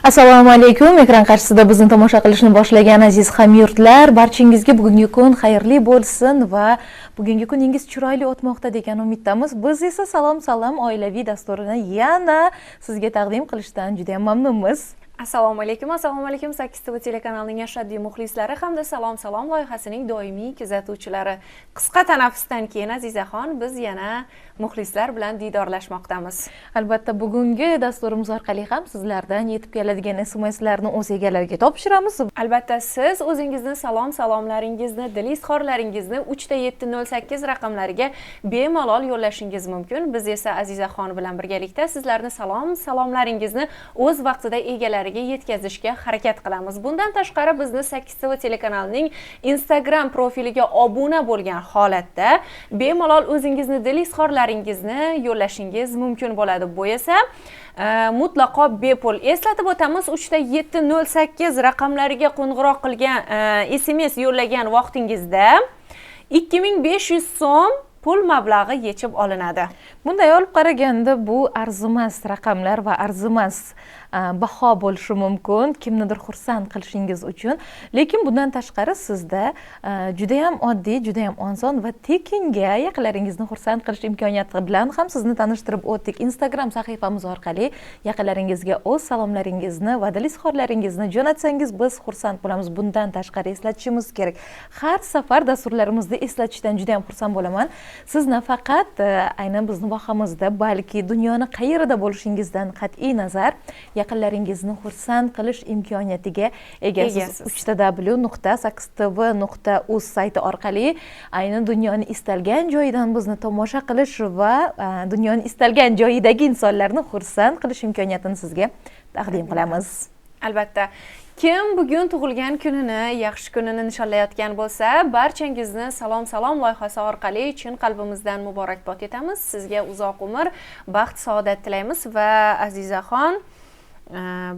Assalomu alaykum. Ekran qarshisida bizni tomosha qilishni boshlagan aziz hamyurtlar, barchangizga bugungi kun xayrli bo'lsin va bugungi kuningiz chiroyli o'tmoqda degan umiddamiz. Biz esa salom oilaviy dasturini yana sizga taqdim qilishdan juda ham mamnunmiz. Assalomu alaykum. 8TV telekanalining ashaddiy muxlislari hamda salom loyihasining doimiy kuzatuvchilari. Qisqa tanaffusdan keyin Azizaxon biz yana muxlislar bilan diydorlashmoqdamiz. Albatta bugungi dasturimiz orqali ham sizlardan yetib keladigan SMSlarni o'z egalariga topshiramiz. Albatta siz o'zingizni salomlaringizni, dil izhorlaringizni 3708 raqamlariga bemalol yo'llashingiz mumkin. Biz esa Azizaxon bilan birgalikda sizlarni salomlaringizni o'z vaqtida egalariga yetkazishga harakat qilamiz. Bundan tashqari bizni 8TV telekanalining Instagram profiliga obuna bo'lgan holatda bemalol o'zingizni dil izhorlaringizni yo'llashingiz mumkin bo'ladi. Bu esa mutlaqo bepul. Eslatib o'tamiz, 3708 raqamlariga qo'ng'iroq qilgan SMS yo'llagan vaqtingizda 2500 so'm pul mablag'i yechib olinadi. Bunday olib qaraganda bu arzimas raqamlar va arzimas baho bo'lishi mumkin kimnidir xursand qilishingiz uchun, lekin bundan tashqari sizda juda ham oddiy, juda ham oson va tekinga yaqinlaringizni xursand qilish imkoniyati bilan ham sizni tanishtirib o'tdik. Instagram sahifamiz orqali yaqinlaringizga o'z salomlaringizni va dil izhorlaringizni jo'natsangiz biz xursand bo'lamiz. Bundan tashqari eslatishimiz kerak. Har safar dasturlarimizda eslatishdan juda ham xursand bo'laman. Siz nafaqat aynan bizning vohamizda, balki dunyoni qayerida bo'lishingizdan qat'iy nazar yaqinlaringizni xursand qilish imkoniyatiga egasiz. www.8tv.uz sayti orqali aynan dunyoning istalgan joyidan bizni tomosha qilish va dunyoning istalgan joyidagi insonlarni xursand qilish imkoniyatini sizga taqdim qilamiz. Albatta, kim bugun tug'ilgan kunini, yaxshi kunini nishonlayotgan bo'lsa, barchangizni salom loyihasi orqali chin qalbimizdan muborakbod etamiz. Sizga uzoq umr, baxt, saodat tilaymiz va Azizaxon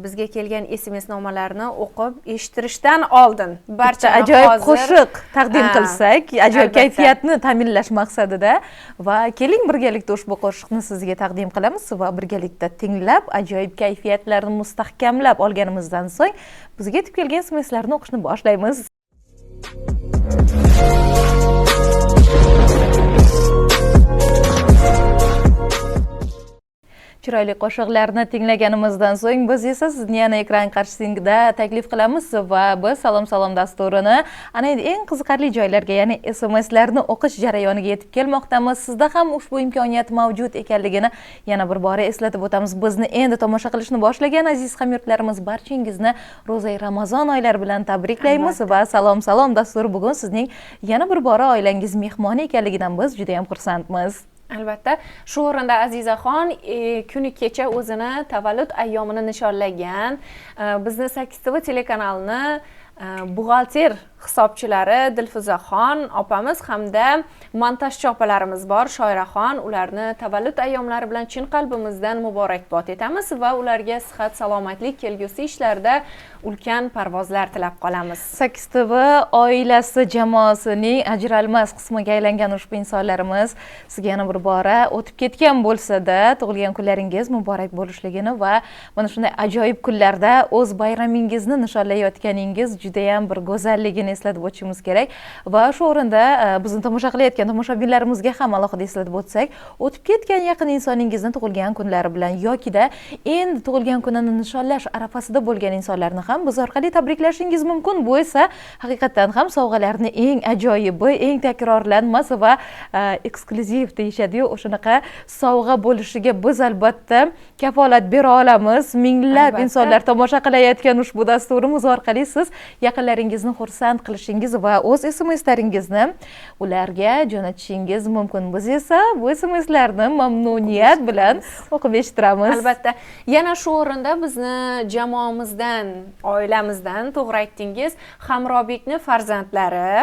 bizga kelgan SMS nomalarni o'qib eshittirishdan oldin barcha ajoyib qo'shiq taqdim qilsak, ajoyib kayfiyatni ta'minlash maqsadida va keling birgalikda ushbu qo'shiqni sizga taqdim qilamiz va birgalikda tinglab, ajoyib kayfiyatlarni mustahkamlab olganimizdan so'ng bizga yetib kelgan SMSlarni o'qishni boshlaymiz. Chiroyli qo'shiqlarni tinglaganimizdan so'ng biz esa sizni yana ekran qarshisida taklif qilamiz va biz salom dasturini ana eng qiziqarli joylarga, ya'ni SMSlarni o'qish jarayoniga yetib kelmoqdamiz. Sizda ham ushbu imkoniyat mavjud ekanligini yana bir bora eslatib o'tamiz. Bizni endi tomosha qilishni boshlagan aziz hamyurtlarimiz, barchangizni ro'za Ramazon oylari bilan tabriklaymiz va salom dasturi bugun sizning yana bir bora oilangiz mehmoni ekanligidan biz juda ham xursandmiz. Albatta, shu o'rinda Azizaxon kuni kecha o'zini tavallud ayyomini nishonlagan bizni 8TV telekanalini buxgalter hisobchilari Dilfuzaxon opamiz hamda montajchi opalarimiz bor, Shoiraxon. Ularni tavallud ayyomlari bilan chin qalbimizdan muborakbod etamiz va ularga sihat, salomatlik, kelgusi ishlarda ulkan parvozlar tilab qolamiz. 8TV oilasi jamoasining ajralmas qismiga aylangan ushbu insonlarimiz sizga yana bir bora o'tib ketgan bo'lsa-da, tug'ilgan kunlaringiz muborak bo'lishligini va mana shunday ajoyib kunlarda o'z bayramingizni nishonlayotganingiz juda ham bir go'zalligini eslatib o'tishimiz kerak va shu o'rinda bizni tomosha qilayotgan tomoshabinlarimizga ham alohida eslatib o'tsak, o'tib ketgan yaqin insoningizni tug'ilgan kunlari bilan yokida endi tug'ilgan kunini nishonlash arafasida bo'lgan insonlarni ham biz orqali tabriklashingiz mumkin. Bu esa haqiqatan ham sovg'alarni eng ajoyibi, eng takrorlanmas va eksklyuziv deyishadi-yu, o'shanaqa sovg'a bo'lishiga biz albatta kafolat bera olamiz. Minglab insonlar tomosha qilayotgan ushbu dasturimiz orqali siz yaqinlaringizni xursand qilishingiz va o'z SMSlaringizni ularga jo'natishingiz mumkin. Biz esa bu SMSlarni mamnuniyat bilan o'qib eshittiramiz. Albatta, yana shu o'rinda bizni jamoamizdan, oilamizdan to'g'ri aytdingiz, Hamrobekni farzandlari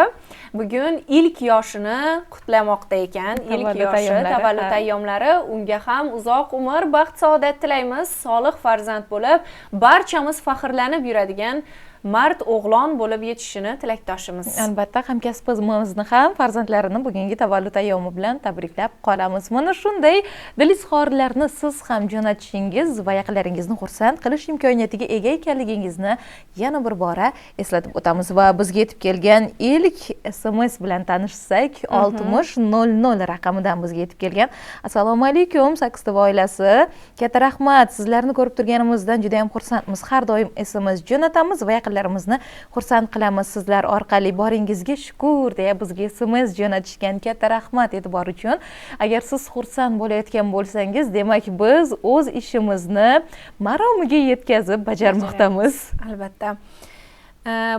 bugun ilk yoshini qutlamoqda ekan. Ilk yoshi, tavallud ayyomlari. Unga ham uzoq umr, baxt, saodat tilaymiz. Solih farzand bo'lib, barchamiz faxrlanib yuradigan mard o'g'lon bo'lib yetishishini tilakdoshimiz. Albatta, hamkasbimizni ham farzandlarini bugungi tavallud ayyomi bilan tabriklab qolamiz. Mana shunday dil izhorlarni siz ham jo'natishingiz va yaqinlaringizni xursand qilish imkoniyatiga ega ekanligingizni yana bir bora eslatib o'tamiz va bizga yetib kelgan ilk SMS bilan tanishsak, 6000 raqamidan bizga yetib kelgan. Assalomu alaykum, Sakistova oilasi. Katta rahmat. Sizlarni ko'rib turganimizdan juda ham xursandmiz. Har doim SMS jo'natamiz va yaqinlarimizni xursand qilamiz. Sizlar orqali boringizga shukur deya bizga SMS jo'natishgan. Katta rahmat e'tibor uchun. Agar siz xursand bo'layotgan bo'lsangiz, demak biz o'z ishimizni maromiga yetkazib bajarmoqdamiz. Albatta.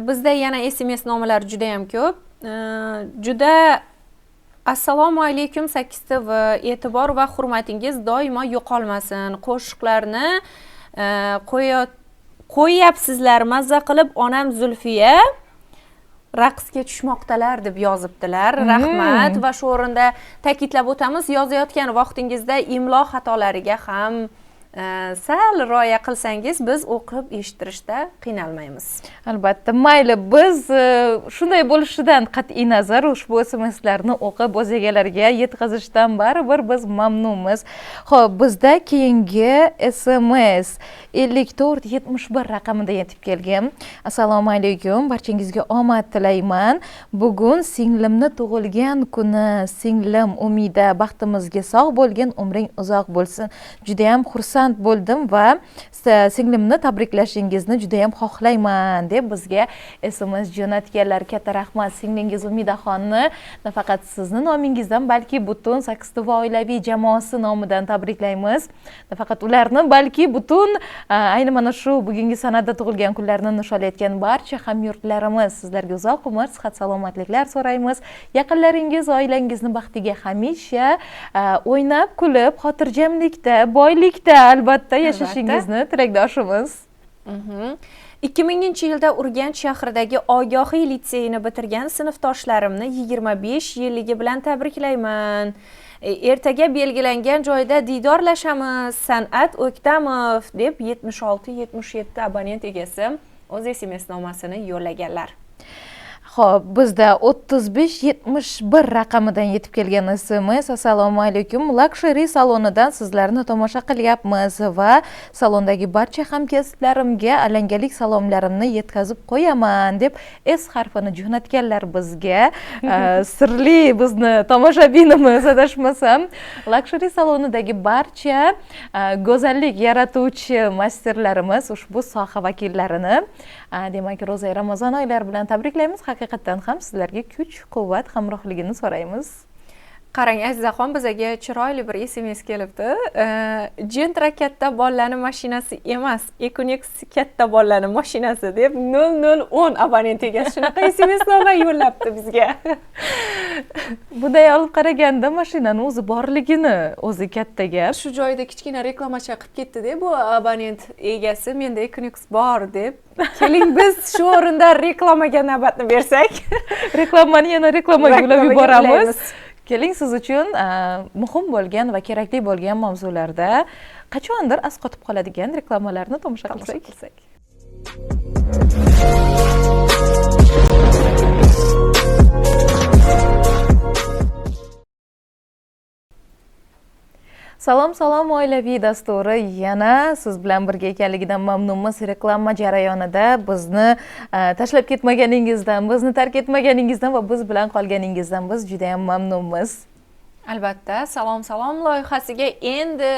Bizda yana SMS nomalari juda ham ko'p. Juda assalomu alaykum Sakistova, e'tibor va hurmatingiz doimo yo'qolmasin. Qo'shiqlarni qo'yyapsizlar, mazza qilib onam Zulfiya raqsga tushmoqdalar deb yozibdilar. Rahmat va shu o'rinda ta'kidlab o'tamiz, yozayotgan vaqtingizda imlo xatolariga ham sal rioya qilsangiz biz o'qib eshittirishda qiynalmaymiz. Albatta, mayli, biz shunday bo'lishidan qat'iy nazar ushbu SMSlarni o'qib o'z egalariga yetkazishdan baribir biz mamnunmiz. Xo'p, bizda keyingi SMS 5471 raqamida yetib kelgan. Assalomu alaykum, barchangizga omad tilayman. Bugun singlimni tug'ilgan kuni. Singlim Umida, baxtimizga sog' bo'lgin, umring uzoq bo'lsin. Juda ham xursand bo'ldim va singlimni tabriklashingizni juda ham xohlayman deb bizga SMS jo'natganlar. Katta rahmat. Singlingiz Umidaxonni nafaqat sizni nomingizdan, balki butun Sakistova oilaviy jamoasi nomidan tabriklaymiz. Nafaqat ularni, balki butun ayni mana shu bugungi sanada tug'ilgan kunlarini nishonlayotgan barcha hamyurtlarimiz sizlarga uzoq umr, sihat, salomatliklar so'raymiz. Yaqinlaringiz, oilangizni baxtiga hamisha o'ynab, kulib, xotirjamlikda, boylikda albatta yashashingizni tilakdoshimiz. 2000-yilda Urganch shahridagi Ogohiy litseyini bitirgan sinfdoshlarimni 25 yilligi bilan tabriklayman. Ertaga belgilangan joyda diydorlashamiz. San'at O'ktamov deb 76-77 abonent egasi o'z SMS nomasini yo'llaganlar. Xo'p, bizda 3571 raqamidan yetib kelgan SMS. Assalomu alaykum. Luxury salonidan sizlarni tomosha qilyapmiz va salondagi barcha hamkasblarimga alangalik salomlarimni yetkazib qo'yaman deb S harfini jo'natganlar bizga. Sirli bizni tomoshabinimiz adashmasam. Luxury salonidagi barcha go'zallik yaratuvchi masterlarimiz, ushbu soha vakillarini, demak, Ro'za Ramazon oylari bilan tabriklaymiz. Haqiqatan ham sizlarga kuch, quvvat, hamrohligini so'raymiz. Qarang, Azizaxon, bizga chiroyli bir SMS kelibdi. Gentra katta bolalarni mashinasi emas, Equinox katta bolalarni mashinasi deb 0010 abonent egasi shunaqa SMS noma yo'llabdi bizga. Bunday olib qaraganda mashinani o'zi borligini o'zi katta gap. Shu joyda kichkina reklamacha qilib ketdi-da bu abonent egasi, menda Equinox bor deb. Keling biz shu o'rinda reklamaga navbatni bersak. Reklamani yana reklamaga ulab yuboramiz. Keling, siz uchun muhim bo'lgan va kerakli bo'lgan mavzularda qachondir asqotib qoladigan reklamalarni tomosha qilsak. Salom oilaviy dasturi yana siz bilan birga ekanligidan mamnunmiz. Reklama jarayonida bizni tashlab ketmaganingizdan, bizni tark etmaganingizdan va biz bilan qolganingizdan biz juda ham mamnunmiz. Albatta, salom loyihasiga endi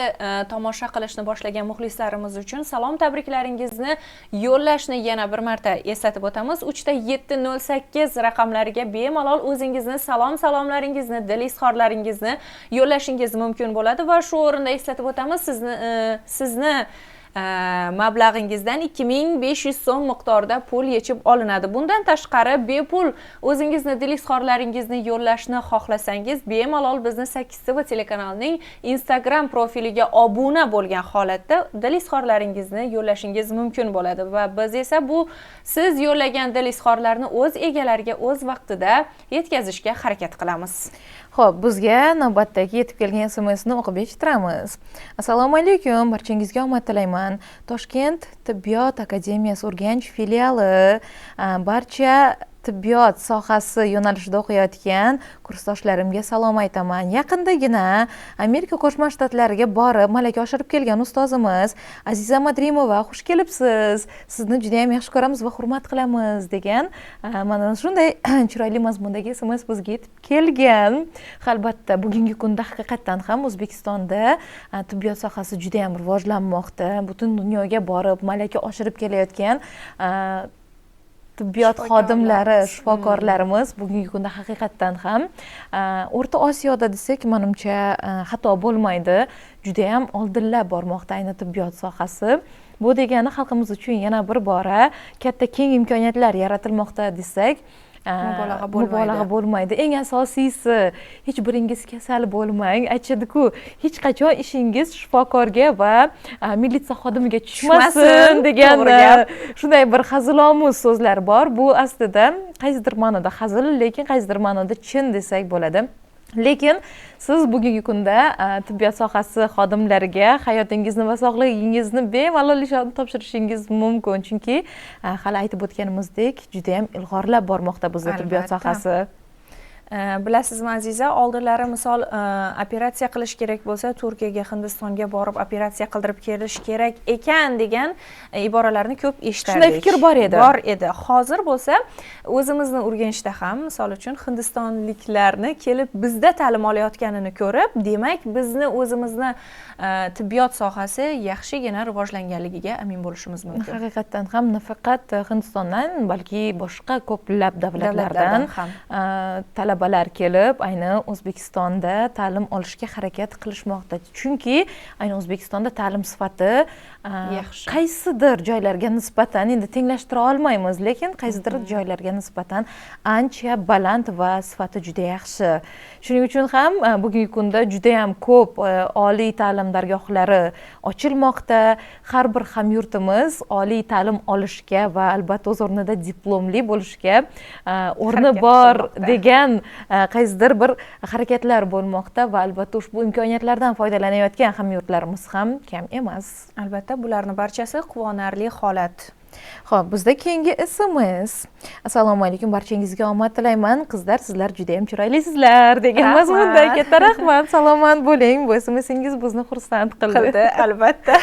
tomosha qilishni boshlagan muxlislarimiz uchun salom tabriklaringizni yo'llashni yana bir marta eslatib o'tamiz. 3ta708 raqamlariga bemalol o'zingizni salomlaringizni, dil izhorlaringizni yo'llashingiz mumkin bo'ladi va shu o'rinda eslatib o'tamiz, sizni mablag'ingizdan 2500 so'm miqdorida pul yechib olinadi. Bundan tashqari bepul o'zingizni dil izhorlaringizni yo'llashni xohlasangiz, bemalol bizni Sakistova telekanalining Instagram profiliga obuna bo'lgan holatda dil izhorlaringizni yo'llashingiz mumkin bo'ladi va biz esa bu siz yo'llagan dil izhorlarni o'z egalariga o'z vaqtida yetkazishga harakat qilamiz. Xo'p, bizga navbatdagi yetib kelgan SMSni o'qib eshittiramiz. Assalomu alaykum, barchangizga omad tilayman. tilayman. Toshkent tibbiyot akademiyasi Urganch filiali barcha tibbiyot sohasi yo'nalishida o'qiyotgan kursdoshlarimga salom aytaman. Yaqindagina Amerika Qo'shma Shtatlariga borib malaka oshirib kelgan ustozimiz Aziza Madrimova, xush kelibsiz. Sizni juda ham yaxshi ko'ramiz va hurmat qilamiz degan mana shunday chiroyli mazmundagi SMS bizga yetib kelgan. Albatta, bugungi kunda haqiqatdan ham O'zbekistonda tibbiyot sohasi juda ham rivojlanmoqda. Butun dunyoga borib malaka oshirib kelayotgan tibbiyot xodimlari, shifokorlarimiz bugungi kunda haqiqatdan ham O'rta Osiyoda desak, menimcha xato bo'lmaydi. Juda ham oldinlab bormoqda ayni tibbiyot sohasi. Bu degani xalqimiz uchun yana bir bora katta keng imkoniyatlar yaratilmoqda desak, mubolag'a bo'lmaydi. Eng asosiysi, hech biringiz kasal bo'lmang. Aytishadi-ku, hech qachon ishingiz shifokorga va militsiya xodimiga tushmasin degan shunday bir hazilomuz so'zlar bor. Bu aslida qaysidir ma'noda hazil, lekin qaysidir ma'noda chin desak bo'ladi. Lekin siz bugungi kunda tibbiyot sohasi xodimlariga hayotingizni va sog'lig'ingizni bemalol topshirishingiz mumkin, chunki hali aytib o'tganimizdek juda ham ilg'orlab bormoqda bizning tibbiyot sohasi. Bilasizmi Aziza, oldinlari misol operatsiya qilish kerak bo'lsa, Turkiyaga, Hindistonga borib operatsiya qildirib kelish kerak ekan degan iboralarni ko'p eshitardik. Shunday fikr bor edi. Hozir bo'lsa, o'zimizni Urganchda ham, misol uchun hindistonliklarni kelib bizda ta'lim olayotganini ko'rib, demak, bizni o'zimizni tibbiyot sohasi yaxshigina rivojlanganligiga amin bo'lishimiz mumkin. Haqiqatdan ham nafaqat Hindistondan, balki boshqa ko'plab davlatlardan talabalar kelib, ayni O'zbekistonda ta'lim olishga harakat qilishmoqda. Chunki ayni O'zbekistonda ta'lim sifati yaxshi. Qaysidir joylarga nisbatan endi tenglashtira olmaymiz, lekin qaysidir joylarga nisbatan ancha baland va sifati juda yaxshi. Shuning uchun ham bugungi kunda juda ham ko'p oliy ta'lim dargohlari ochilmoqda. Har bir hamyurtimiz oliy ta'lim olishga va albatta o'z o'rnida diplomli bo'lishga o'rni bor degan qaysidir bir harakatlar bo'lmoqda va albatta ushbu imkoniyatlardan foydalanayotgan hamyurtlarimiz ham kam emas. Albatta, bularning barchasi quvonarli holat. Xo'p, bizda keyingi SMS. Assalomu alaykum, barchangizga omad tilayman. Qizlar, sizlar juda ham chiroylisizlar degan mazmunda. Katta rahmat. Salomat bo'ling. Bu SMSingiz bizni xursand qildi. Albatta.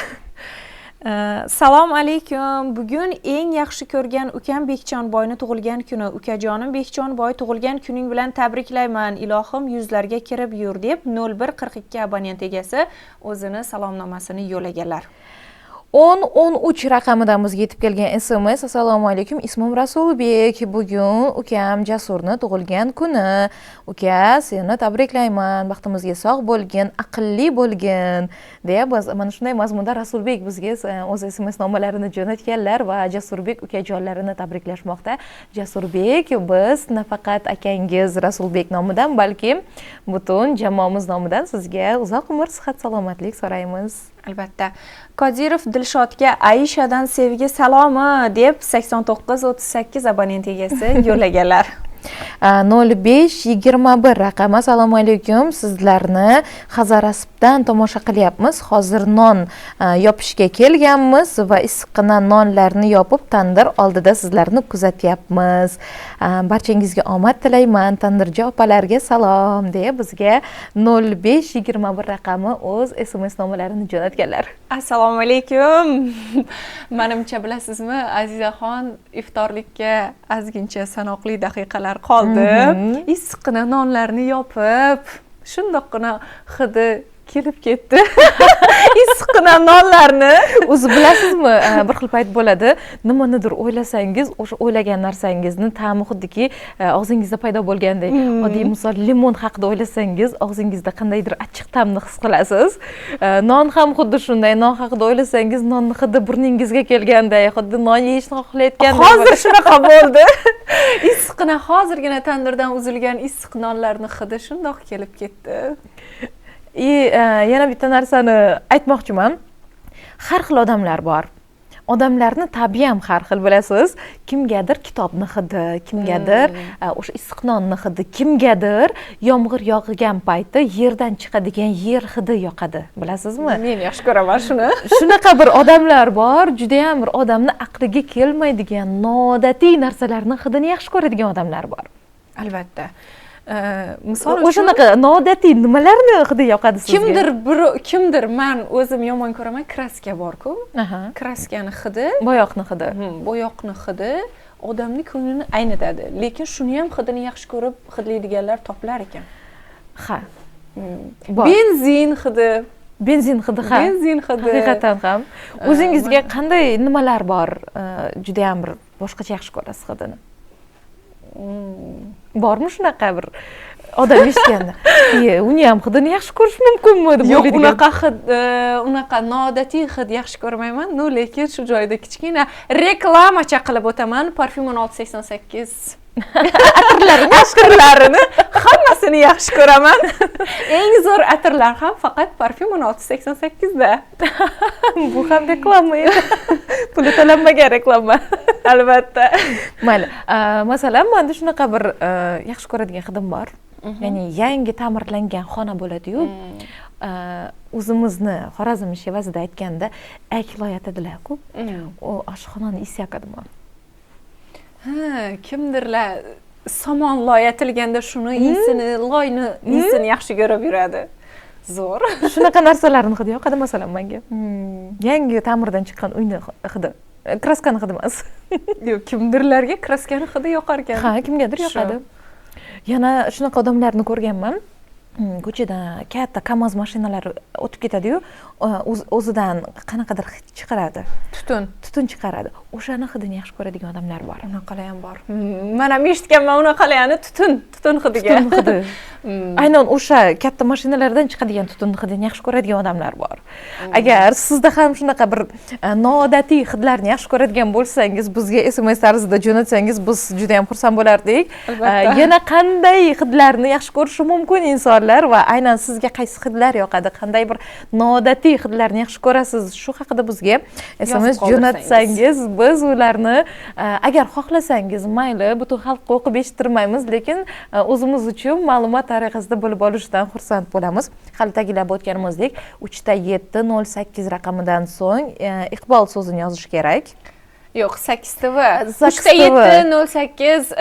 Salom alaykum. Bugun eng yaxshi ko'rgan ukam Bekjonboyni tug'ilgan kuni. Ukajonim Bekjonboy, tug'ilgan kuning bilan tabriklayman. Ilohim yuzlarga kirib yur deb 0142 abonent egasi o'zini salomnomasini yo'llaganlar. 10-13 raqamidan bizga yetib kelgan SMS. Assalomu alaykum, ismim Rasulbek. Bugun ukam Jasurni tug'ilgan kuni. Uka, seni tabriklayman. Baxtimizga sog' bo'lgin, aqlli bo'lgin deya biz mana shunday mazmunda Rasulbek bizga o'z SMS nomalarini jo'natganlar va Jasurbek ukajonlarini tabriklashmoqda. Jasurbek, biz nafaqat akangiz Rasulbek nomidan, balki butun jamoamiz nomidan sizga uzoq umr, sihat, salomatlik so'raymiz. Albatta. Qodirov Dilshodga Aishadan sevgi salomi deb 8938 abonent egasi yo'llaganlar. 0521 raqami. Assalomu alaykum, sizlarni Hazarasibdan tomosha qilyapmiz. Hozir non yopishga kelganmiz va issiqqina nonlarni yopib tandir oldida sizlarni kuzatyapmiz. Barchangizga omad tilayman. Tandirchi opalarga salom deya bizga 0521 raqami o'z SMS nomalarini jo'natganlar. Assalomu alaykum. Menimcha bilasizmi, Azizaxon iftorlikka ozgincha sanoqli daqiqalar qoldi. Issiqqina nonlarni yopib, shundoqqina hidi kelib ketdi. Issiqqina nonlarni. O'zi bilasizmi, bir xil payt bo'ladi, nimanidir o'ylasangiz, o'sha o'ylagan narsangizni ta'mi xuddiki og'zingizda paydo bo'lgandek. Oddiy misol limon haqida o'ylasangiz, og'zingizda qandaydir achchiq ta'mni his qilasiz. Non ham xuddi shunday. Non haqida o'ylasangiz, nonni hidi burningizga kelganday, xuddi non yeyishni xohlayotgandek. Hozir shunaqa bo'ldi. Issiqqina hozirgina tandirdan uzilgan issiq nonlarning hidi shundoq kelib ketdi. Yana bitta narsani aytmoqchiman. Har xil odamlar bor. odamlarni tabi'i ham har xil, bilasiz. Kimgadir kitobni hidi, kimgadir o'sha issiq nonni hidi, kimgadir yomg'ir yog'igan payti yerdan chiqadigan yer hidi yoqadi, bilasizmi? Men yaxshi ko'raman shuni. Shunaqa bir odamlar bor, juda ham bir odamni aqliga kelmaydigan noodatiy narsalarni hidini yaxshi ko'radigan odamlar bor. Albatta. Misol uchun o'shanaqa noodatiy nimalarni hidi yoqadi sizga? Kimdir men o'zim yomon ko'raman, kraska bor-ku. Kraskani hidi, bo'yoqni hidi. Bo'yoqni hidi odamning ko'nglini aynitadi. Lekin shuni ham hidini yaxshi ko'rib hidlaydiganlar topilar ekan. Ha. Benzin hidi. Benzin hidi, ha. Benzin hidi. Haqiqatan ham. O'zingizga qanday nimalar bor? Juda ham bir boshqacha yaxshi ko'rasiz hidini? Bormi shunaqa bir odam eshitganda? Uni ham hidini yaxshi ko'rish mumkinmi deb o'ylaydigan? Yo'q, unaqa noodatiy hid yaxshi ko'rmayman. Lekin shu joyda kichkina reklama qilib o'taman. Parfum 1688 atirlarini hammasini yaxshi ko'raman. Eng zo'r atirlar ham faqat Parfum 1688 da. Bu ham reklama edi. Puli to'lanmagan reklama. Albatta. Mayli. Masalan, menda shunaqa bir yaxshi ko'radigan hidim bor. Ya'ni yangi ta'mirlangan xona bo'ladi-yu. O'zimizni Xorazm shevasida aytganda aykloy aytadilar-ku. O oshxonani isi yoqadimi? Kimdirlar somon loy atilganda shuni iyisini, loyni iyisini yaxshi ko'rib yuradi. Zo'r. Shunaqa narsalarni hidi yoqadi masalan menga. Yangi ta'mirdan chiqqan uyni hidi. Kraskani hidi emas. Yo'q, kimdirlarga kraskani hidi yoqar ekan. Ha, kimgadir yoqadi. Yana shunaqa odamlarni ko'rganman. Ko'chada katta KAMAZ mashinalari o'tib ketadi-yu, o'zidan qanaqadir hid chiqaradi. Tutun chiqaradi. O'shani hidini yaxshi ko'radigan odamlar bor. Unaqalar ham bor. Men ham eshitganman unaqalarni tutun hidiga. Tutun hidi. Aynan o'sha katta mashinalardan chiqadigan tutun hidini yaxshi ko'radigan odamlar bor. Agar sizda ham shunaqa bir noodatiy hidlarni yaxshi ko'radigan bo'lsangiz, bizga SMS tarzida jo'natsangiz, biz juda ham xursand bo'lardik. Yana qanday hidlarni yaxshi ko'rishi mumkin insonlar va aynan sizga qaysi hidlar yoqadi, qanday bir noodatiy hidlarni yaxshi ko'rasiz, shu haqida bizga SMS jo'natsangiz, biz ularni agar xohlasangiz, mayli, butun xalqqa o'qib eshittirmaymiz, lekin o'zimiz uchun ma'lumot tariqasida bo'lib olishdan xursand bo'lamiz. Hali ta'kidlab o'tganimizdek, 3-7-08 raqamidan so'ng Iqbol so'zini yozish kerak. Yo'q, 8TV. 3-7-08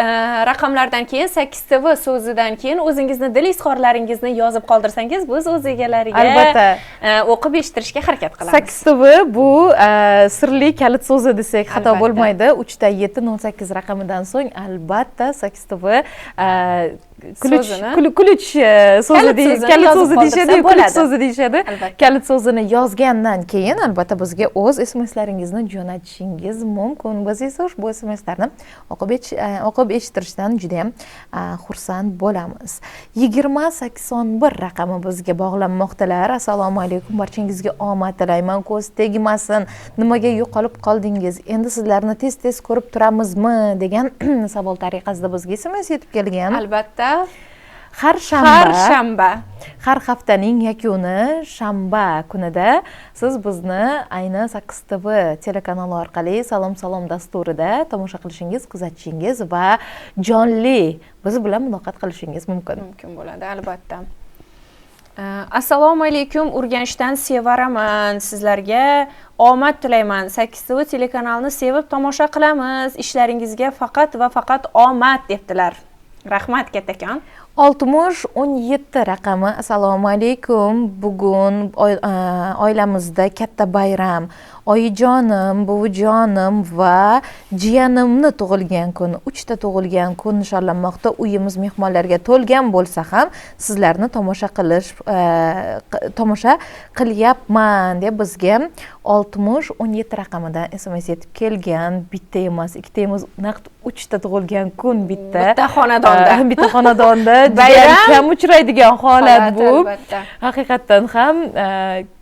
raqamlardan keyin 8TV so'zidan keyin o'zingizni dil izhorlaringizni yozib qoldirsangiz, biz o'z egalariga albatta o'qib eshittirishga harakat qilamiz. 8TV bu sirli kalit so'zi desak xato bo'lmaydi. 3-7-08 raqamidan so'ng albatta 8TV Kuluch so'zi deyishadi, kuluch so'zi deyishadi. Kalit so'zini yozgandan keyin albatta bizga o'z SMSlaringizni jo'natishingiz mumkin. Biz esa ushbu SMSlarni o'qib eshittirishdan juda ham xursand bo'lamiz. 2081 raqami bizga bog'lanmoqdalar. Assalomu alaykum, barchangizga omad tilayman. Ko'z tegmasin. Nimaga yo'qolib qoldingiz? Endi sizlarni tez-tez ko'rib turamizmi degan savol tariqasida bizga SMS yetib kelgan. Albatta. Har har haftaning yakuni shanba kunida siz bizni ayni 8TV telekanali orqali Salom dasturida tomosha qilishingiz, kuzatishingiz va jonli biz bilan muloqot qilishingiz mumkin bo'ladi, albatta. Assalomu alaykum, Urganchdan sevaraman. Sizlarga omad tilayman. 8TV telekanalini sevib tomosha qilamiz. Ishlaringizga faqat va faqat omad debdilar. Rahmat kattakon. 6017 raqami. Assalomu alaykum. Bugun oilamizda katta bayram. Oyijonim, buvijonim va jiyanimni tug'ilgan kun, 3 ta tug'ilgan kun nishonlanmoqda. Uyimiz mehmonlarga to'lgan bo'lsa ham sizlarni tomosha qilyapman deb bizga 6017 raqamidan SMS yetib kelgan. Bitta emas, ikkita emas, naqd 3 ta tug'ilgan kun bitta xonadonda bayram kam uchraydigan holat bu. Haqiqatan ham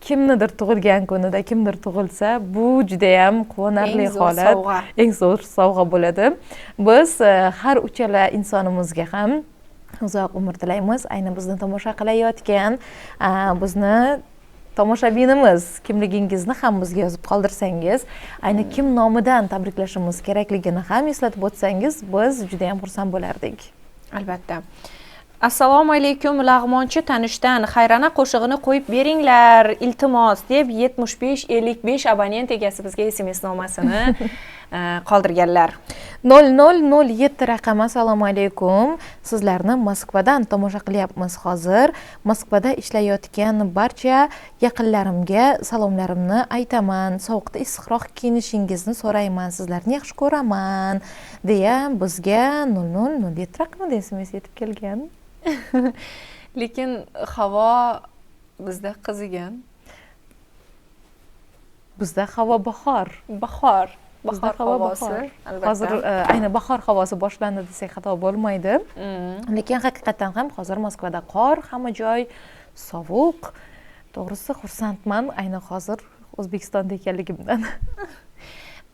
kimnidir tug'ilgan kunida kimdir tug'ilsa, bu juda ham quvonarli holat, eng zo'r sovg'a bo'ladi. Biz har uchala insonimizga ham uzoq umr tilaymiz. Ayni bizni tomosha qilayotgan, bizni tomoshabinimiz kimligingizni ham bizga yozib qoldirsangiz, ayni kim nomidan tabriklashimiz kerakligini ham eslatib o'tsangiz, biz juda ham xursand bo'lardik. Albatta. Assalomu alaykum, lag'monchi tanishdan Xayrana qo'shig'ini qo'yib beringlar, iltimos deb 7555 abonent egasi bizga SMS nomasini qoldirganlar. 0007 raqami. Assalomu alaykum. Sizlarni Moskvadan tomosha qilyapmiz hozir. Moskvada ishlayotgan barcha yaqinlarimga salomlarimni aytaman. Sovuqda issiqroq kiyinishingizni so'rayman. Sizlarni yaxshi ko'raman deya bizga 0007 raqamida SMS yetib kelgan. Lekin havo bizda qizigan. Bizda havo bahor. Bahor havosi. Hozir ayni bahor havosi boshlandi desak xato bo'lmaydi. Lekin haqiqatan ham hozir Moskvada qor, hamma joy sovuq. To'g'risi xursandman ayni hozir O'zbekistonda ekanligimdan.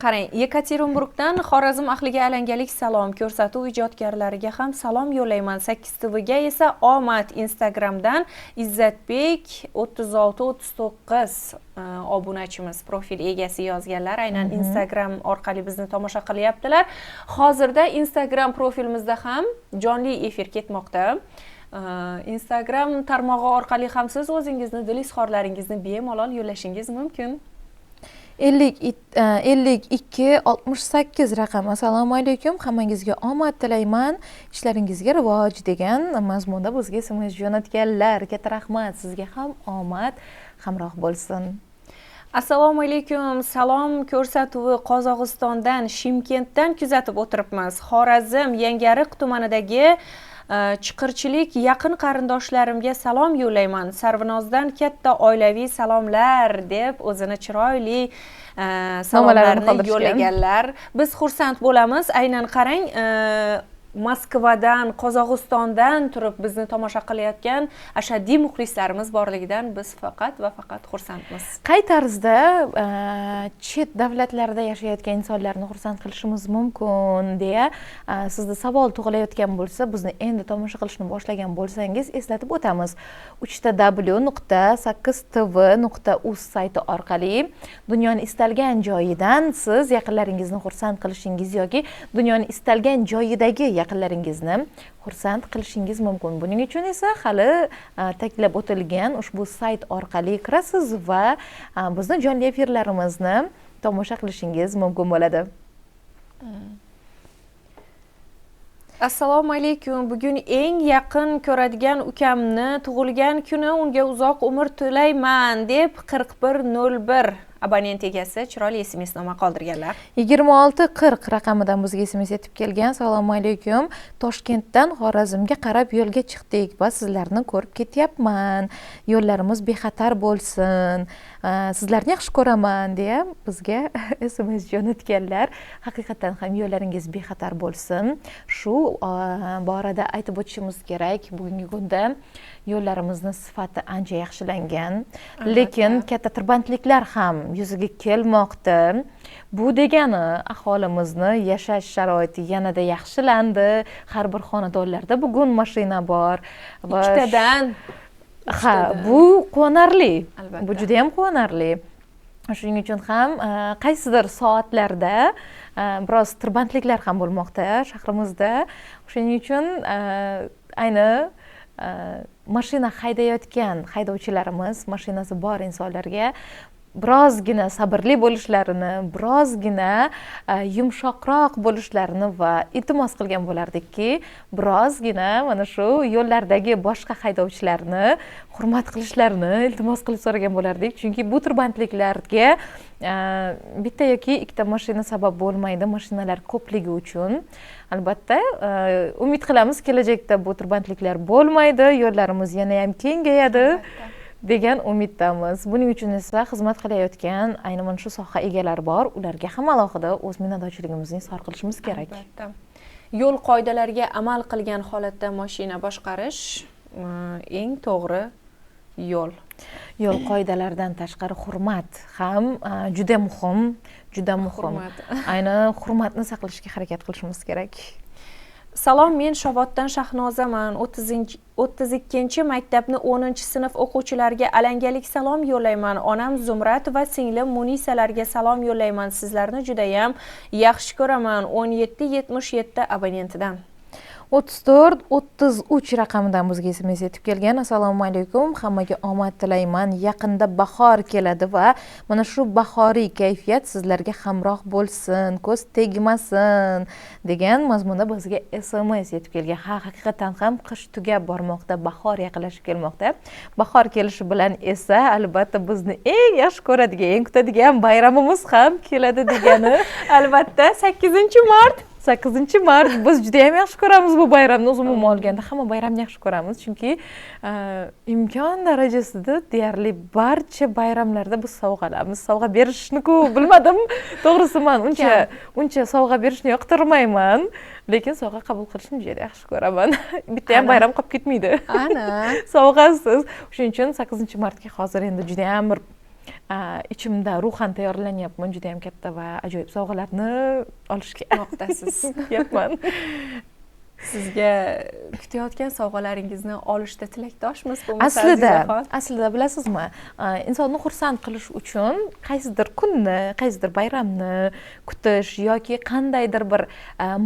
Qarang, Yekaterinburgdan Xorazm ahliga alangalik salom, ko'rsatuv ijodkorlariga ham salom yo'layman. 8TVga esa omad. Instagramdan Izzatbek 3639 obunachimiz, profil egasi yozganlar. Aynan Instagram orqali bizni tomosha qilyaptilar. Hozirda Instagram profilimizda ham jonli efir ketmoqda. Instagram tarmog'i orqali ham siz o'zingizni, dil izhorlaringizni bemalol yo'llashingiz mumkin. 5268 raqam. Assalomu alaykum, hammangizga omad tilayman, ishlaringizga rivoj degan mazmunda bizga SMS jo'natganlar. Katta rahmat, sizga ham omad hamroh bo'lsin. Assalomu alaykum, salom ko'rsatuvi Qozog'istondan, Shimkentdan kuzatib o'tiribmiz. Xorazm Yangariq tumanidagi Chiqirchilik yaqin qarindoshlarimga salom yo'layman. Sarvinozdan katta oilaviy salomlar deb o'zini chiroyli salomlarni yo'llaganlar. Biz xursand bo'lamiz. Aynan qarang, Moskvadan, Qozog'istondan turib bizni tomosha qilayotgan ashaddiy muxlislarimiz borligidan biz faqat va faqat xursandmiz. Qay tarzda chet davlatlarda yashayotgan insonlarni xursand qilishimiz mumkin deya sizda savol tug'ilayotgan bo'lsa, bizni endi tomosha qilishni boshlagan bo'lsangiz eslatib o'tamiz. 3w.8tv.uz sayti orqali dunyoning istalgan joyidan siz yaqinlaringizni xursand qilishingiz yoki dunyoning istalgan joyidagi yaqinlaringizni xursand qilishingiz mumkin. Buning uchun esa hali ta'kidlab o'tilgan ushbu sayt orqali kirasiz va bizni jonli efirlarimizni tomosha qilishingiz mumkin bo'ladi. Assalomu alaykum. Bugun eng yaqin ko'radigan ukamni tug'ilgan kuni, unga uzoq umr tilayman deb 4101 abonent egasi chiroyli SMS noma qoldirganlar. 2640 raqamidan bizga SMS yetib kelgan. Assalomu alaykum. Toshkentdan Xorazmga qarab yo'lga chiqdik va sizlarni ko'rib ketyapman. Yo'llarimiz bexatar bo'lsin. Sizlarni yaxshi ko'raman deya bizga SMS jo'natganlar. Haqiqatan ham yo'llaringiz bexatar bo'lsin. Shu borada aytib o'tishimiz kerak. Bugungi kunda yo'llarimizni sifati ancha yaxshilangan, lekin katta tirbandliklar ham yuzaga kelmoqda. Bu degani aholimizni yashash sharoiti yanada yaxshilandi. Har bir xonadonlarda bugun mashina bor va ikkitadan. Ha, bu quvonarli. Bu juda ham quvonarli. Shuning uchun ham qaysidir soatlarda biroz tirbandliklar ham bo'lmoqda shahrimizda. Shuning uchun ayni mashina haydayotgan haydovchilarimiz, mashinasi bor insonlarga birozgina sabrli bo'lishlarini, birozgina yumshoqroq bo'lishlarini va iltimos qilgan bo'lardikki, birozgina mana shu yo'llardagi boshqa haydovchilarni hurmat qilishlarini iltimos qilib so'ragan bo'lardik. Chunki bu tirbandliklarga bitta yoki ikkita mashina sabab bo'lmaydi, mashinalar ko'pligi uchun. Albatta, umid qilamiz kelajakda bu tirbandliklar bo'lmaydi, yo'llarimiz yana ham kengayadi degan umiddamiz. Buning uchun esa xizmat qilayotgan ayni mana shu soha egalari bor, ularga ham alohida o'z minnatdorchiligimizni izhor qilishimiz kerak. Albatta. Yo'l qoidalariga amal qilgan holatda mashina boshqarish eng to'g'ri yo'l. Yo'l qoidalaridan tashqari hurmat ham juda muhim, juda muhim. Ayni hurmatni saqlashga harakat qilishimiz kerak. Salom, men Shovotdan Shahnozaman. 32 maktabni 10-sinf o'quvchilariga alangalik salom yo'llayman. Onam Zumrat va singlim Munisalarga salom yo'llayman. Sizlarni juda ham yaxshi ko'raman. 1777 abonentidan. 34-33 raqamidan bizga SMS yetib kelgan. Assalomu alaykum. Hammaga omad tilayman. Yaqinda bahor keladi va mana shu bahoriy kayfiyat sizlarga hamroh bo'lsin, ko'z tegmasin degan mazmunda bizga SMS yetib kelgan. Haqiqatan ham qish tugab bormoqda, bahor yaqinlashib kelmoqda. Bahor kelishi bilan esa albatta bizni eng yaxshi ko'radigan, eng kutadigan bayramimiz ham keladi degani. Albatta 8-mart. 8-mart biz juda ham yaxshi ko'ramiz bu bayramni. Umuman olganda hamma bayramni yaxshi ko'ramiz, chunki imkon darajasida deyarli barcha bayramlarda biz sovg'alamiz. Sovg'a berishni-ku bilmadim. To'g'risi men uncha sovg'a berishni yoqtirmayman, lekin sovg'a qabul qilishni juda yaxshi ko'raman. Bitta ham bayram qolib ketmaydi. Ana. Sovg'asiz. Shuning uchun 8-martga hozir endi juda ham bir ichimda ruhan tayyorlanyapman, juda ham katta va ajoyib sovg'alarni olishga Moqtasiz. kutyapman. Sizga kutayotgan sovg'alaringizni olishda tilakdoshmiz bu aslida bilasizmi, insonni xursand qilish uchun qaysidir kunni, qaysidir bayramni kutish yoki qandaydir bir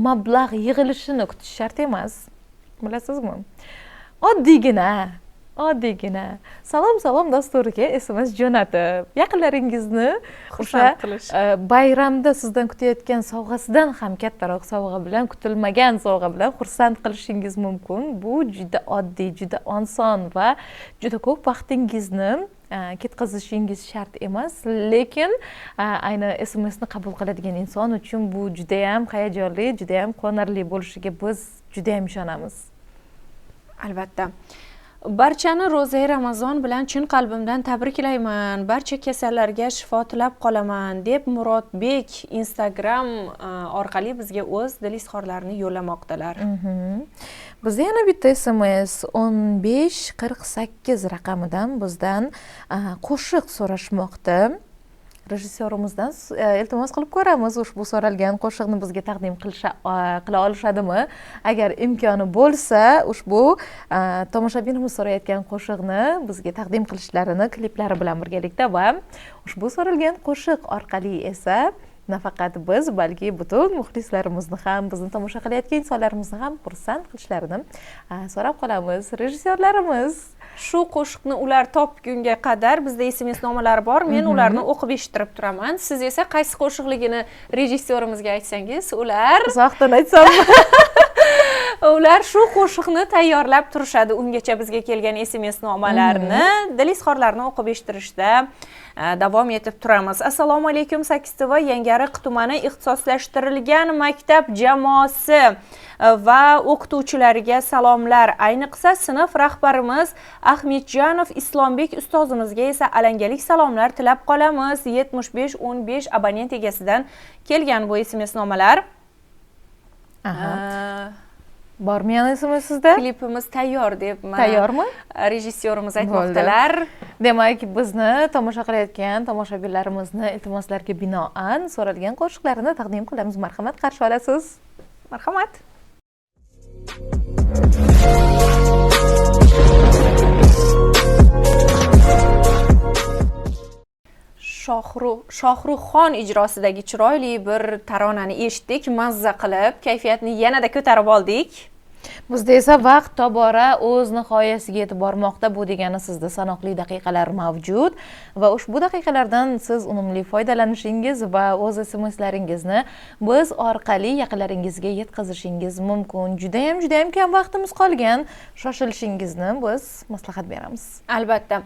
mablag' yig'ilishini kutish shart emas. Bilasizmi? Oddiygina salom dasturiga SMS jo'natib, yaqinlaringizni xursand qilish, bayramda sizdan kutayotgan sovg'asidan ham kattaroq sovg'a bilan, kutilmagan sovg'a bilan xursand qilishingiz mumkin. Bu juda oddiy, juda oson va juda ko'p vaqtingizni ketkazishingiz shart emas, lekin ayni SMSni qabul qiladigan inson uchun bu juda ham hayajonli, juda ham quvonarli bo'lishiga biz juda ham ishonamiz. Albatta. Barchani ro'za Ramazon bilan chin qalbimdan tabriklayman. Barcha kasallarga shifo tilab qolaman deb Murodbek Instagram orqali bizga o'z dil izhorlarini yo'llamoqdalar. Bizda yana bitta SMS 1548 raqamidan bizdan qo'shiq so'rashmoqda. Rejissyorimizdan iltimos qilib ko'ramiz, ushbu so'ralgan qo'shiqni bizga taqdim qila olishadimi? Agar imkoni bo'lsa, ushbu tomoshabinimiz so'rayotgan qo'shiqni bizga taqdim qilishlarini kliplari bilan birgalikda va ushbu so'ralgan qo'shiq orqali esa nafaqat biz, balki butun muxlislarimizni ham, bizni tomosha qilayotgan insonlarimizni ham xursand qilishlarini so'rab qolamiz. Rejissyorlarimiz shu qo'shiqni ular topgunga qadar bizda SMS nomalari bor. Men ularni o'qib eshittirib turaman. Siz esa qaysi qo'shiqligini rejissyorimizga aytsangiz, ular uzoqdan aytsam ular shu qo'shiqni tayyorlab turishadi. Ungacha bizga kelgan SMS nomalarni, dil izhorlarini o'qib eshittirishda davom etib turamiz. Assalomu alaykum. 8TV Yangariq tumani ixtisoslashtirilgan maktab jamoasi va o'qituvchilariga salomlar. Ayniqsa sinf rahbarimiz Ahmedjanov Islombek ustozimizga esa alangalik salomlar tilab qolamiz. 7515 abonent egasidan kelgan bu SMS nomalar. Bormi yana SMS sizda? Klipimiz tayyor deb tayyormi? Rejissyorimiz aytmoqdalar. Demak, bizni tomosha qilayotgan tomoshabinlarimizni iltimoslarga binoan so'ralgan qo'shiqlarini taqdim qilamiz. Marhamat, qarshi olasiz. Marhamat. Shohruxxon ijrosidagi chiroyli bir taronani eshitdik, mazza qilib, kayfiyatni yanada ko'tarib oldik. Bizda esa vaqt tobora o'z nihoyasiga yetib bormoqda. Bu degani sizda sanoqli daqiqalar mavjud va ushbu daqiqalardan siz unumli foydalanishingiz va o'z SMSlaringizni biz orqali yaqinlaringizga yetkazishingiz mumkin. Juda ham kam vaqtimiz qolgan. Shoshilishingizni biz maslahat beramiz. Albatta.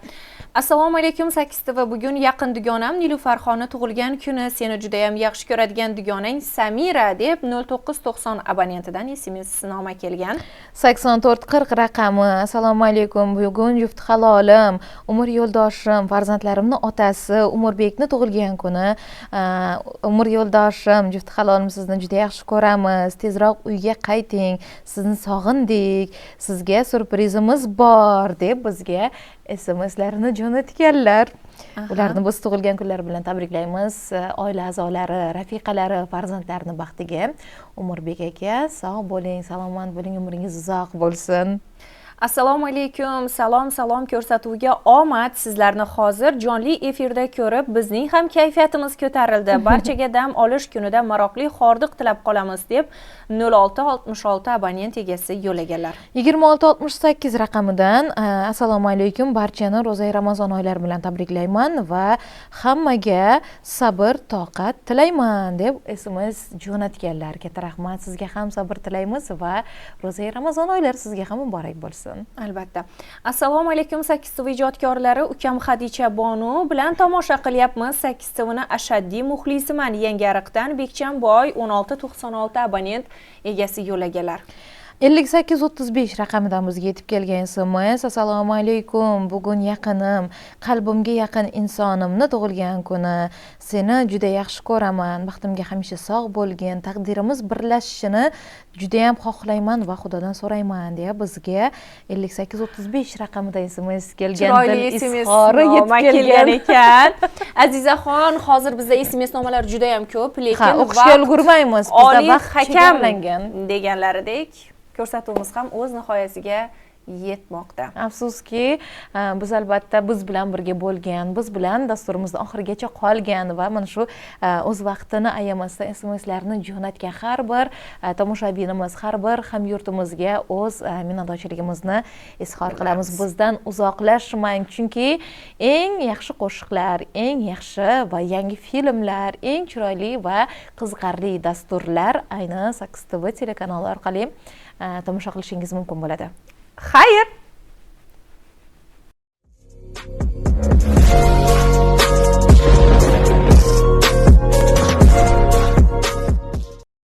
Assalomu alaykum 8TV. Bugun yaqin dugonam Nilufarxonni tug'ilgan kuni. Seni juda ham yaxshi ko'radigan dugonang Samira deb 0990 abonentidan SMS noma kelgan. 8440 raqami. Assalomu alaykum. Bugun juft halolim, Umr yo'ldoshim, farzandlarimning otasi Umurbekni tug'ilgan kuni. Umr yo'ldoshim, juft halolim, sizni juda yaxshi ko'ramiz. Tezroq uyga qayting. Sizni sog'indik. Sizga surprizimiz bor deb bizga SMSlarini jo'natganlar. Ularni biz tug'ilgan kunlari bilan tabriklaymiz. Oila a'zolari, rafiqalari, farzandlarini baxtiga. Umurbek aka, sog' bo'ling, salomat bo'ling, umringiz uzoq bo'lsin. Assalomu alaykum. Salom ko'rsatuviga omad. Sizlarni hozir jonli efirda ko'rib, bizning ham kayfiyatimiz ko'tarildi. Barchaga dam olish kunida maroqli hordiq tilab qolamiz deb 0666 abonent egasi yo'llaganlar. 2668 raqamidan assalomu alaykum, barchani ro'za Ramazon oylari bilan tabriklayman va hammaga sabr, toqat tilayman deb SMS jo'natganlar. Katta rahmat, sizga ham sabr tilaymiz va ro'za Ramazon oylari sizga ham muborak bo'lsin. Albatta. Assalomu alaykum 8TV ijodkorlari, ukam Xadicha Bonu bilan tomosha qilyapmiz. 8TVni ashaddiy muxlisiman. Yangiariqdan Bekchamboy 1696 abonent egasi yo'llaganlar. 5835 raqamidan bizga yetib kelgan SMS. Assalomu alaykum. Bugun yaqinim, qalbimga yaqin insonimni tug'ilgan kuni. Seni juda yaxshi ko'raman. Baxtimga hamisha sog' bo'lgin. Taqdirimiz birlashishini juda ham xohlayman va Xudodan so'rayman deya bizga 5835 raqamida SMS kelgan. Chiroyli izhori yetib kelgan ekan. Azizaxon, hozir bizda SMS nomalar juda ham ko'p, lekin o'qishga ulgurmaymiz. Bizda vaqt chegaralangan deganlaridek ko'rsatuvimiz ham o'z nihoyasiga yetmoqda. Afsuski, biz albatta biz bilan birga bo'lgan, biz bilan dasturimizda oxirigacha qolgan va mana shu o'z vaqtini ayamasdan SMSlarni jo'natgan har bir tomoshabinimiz, har bir hamyurtimizga o'z minnatdorchiligimizni izhor qilamiz. Bizdan uzoqlashmang, chunki eng yaxshi qo'shiqlar, eng yaxshi va yangi filmlar, eng chiroyli va qiziqarli dasturlar ayni 8TV telekanali orqali tomosha qilishingiz mumkin bo'ladi. Xayr!